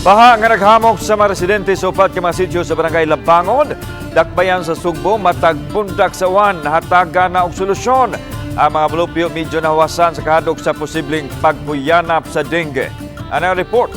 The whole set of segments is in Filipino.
Baha nga naghamok sa mga residente sa upat ka mga sityo sa barangay Labangon, dakbayan sa Sugbo, matag pundak sa uwan, hataga na og solusyon. Ang mga blupyo medyo nahawasan sa kahadlok sa posibleng pagpuyanap sa dengue. Ano ang report?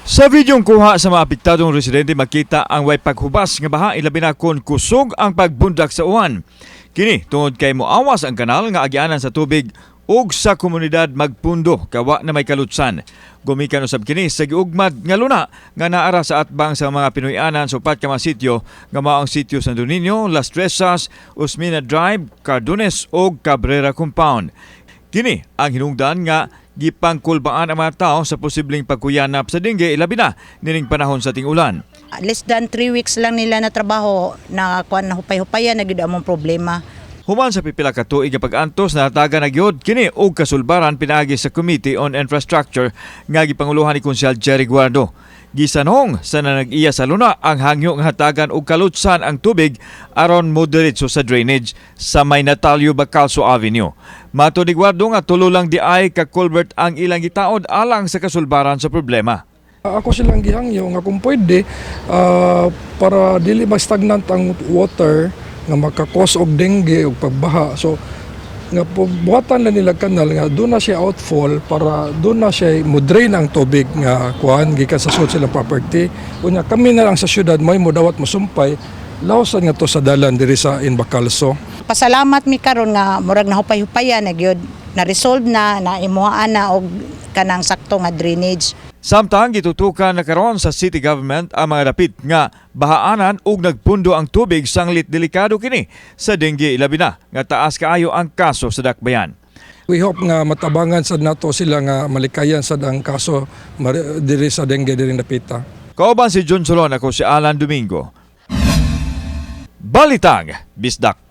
Sa videong kuha sa mga apektadong residente, makita ang way paghubas nga baha, ilabi na kon kusog ang pagbundak sa uwan. Kini tungod kay moawas ang kanal nga agianan sa tubig ug sa komunidad magpundo kawa na may kalutsan. Gumikan usab kini sa giugmad nga luna nga naara sa atbang sa mga Pinoy-anan sa upat ka mga sityo nga mao ang sityo Santo Niño, Las Tresas, Usmina Drive, Cardones ug Cabrera Compound. Kini ang hinungdan nga gipangkulbaan ang mga tao sa posibleng pagkuyanap sa dengue ilabi na nining panahon sa ting-ulan. Less than 3 weeks lang nila na trabaho na kuan na hupay-hupayan na gyud among problema. Human sa pipila ka tuig nga pag-antos nataga na gyud kini og kasulbaran pinaagi sa Committee on Infrastructure nga gipanguluhan ni Konsyal Jerry Guardo. Gisanong sa nanag-iya sa luna ang hangyo nga hatagan og kalutsan ang tubig aron moderatso sa drainage sa may Natalio Bacalso Avenue. Mato ni Guardo nga tulo lang di ay ka culvert ang ilang gitaod alang sa kasulbaran sa problema. Ako silang gihangyo nga kung pwede para dili ma-stagnant ang water nga makakos og dengue og pagbaha. So nga buhatan na nila kanal nga doon na siya outfall para doon na siya mo-drain ang tubig nga kuan gikan sa sud silang property. Unya kami na lang sa syudad may modawat mosumpay lawsan nga to sa dalan diri sa Bacalso. Pasalamat mi karon nga murag na hupay-hupayan na gyud na resolve na imuhaan na og kanang sakto nga drainage. Samtang gitutukan na karon sa city government ang mga dapit nga bahaanan ug nagpundo ang tubig sanglit delikado kini sa dengue ilabi na nga taas kaayo ang kaso sa dakbayan. We hope nga matabangan sad nato sila nga malikayan sad ang kaso diri sa dengue diri napita. Kauban si John Solon, ako si Alan Domingo. Balitang Bisdak.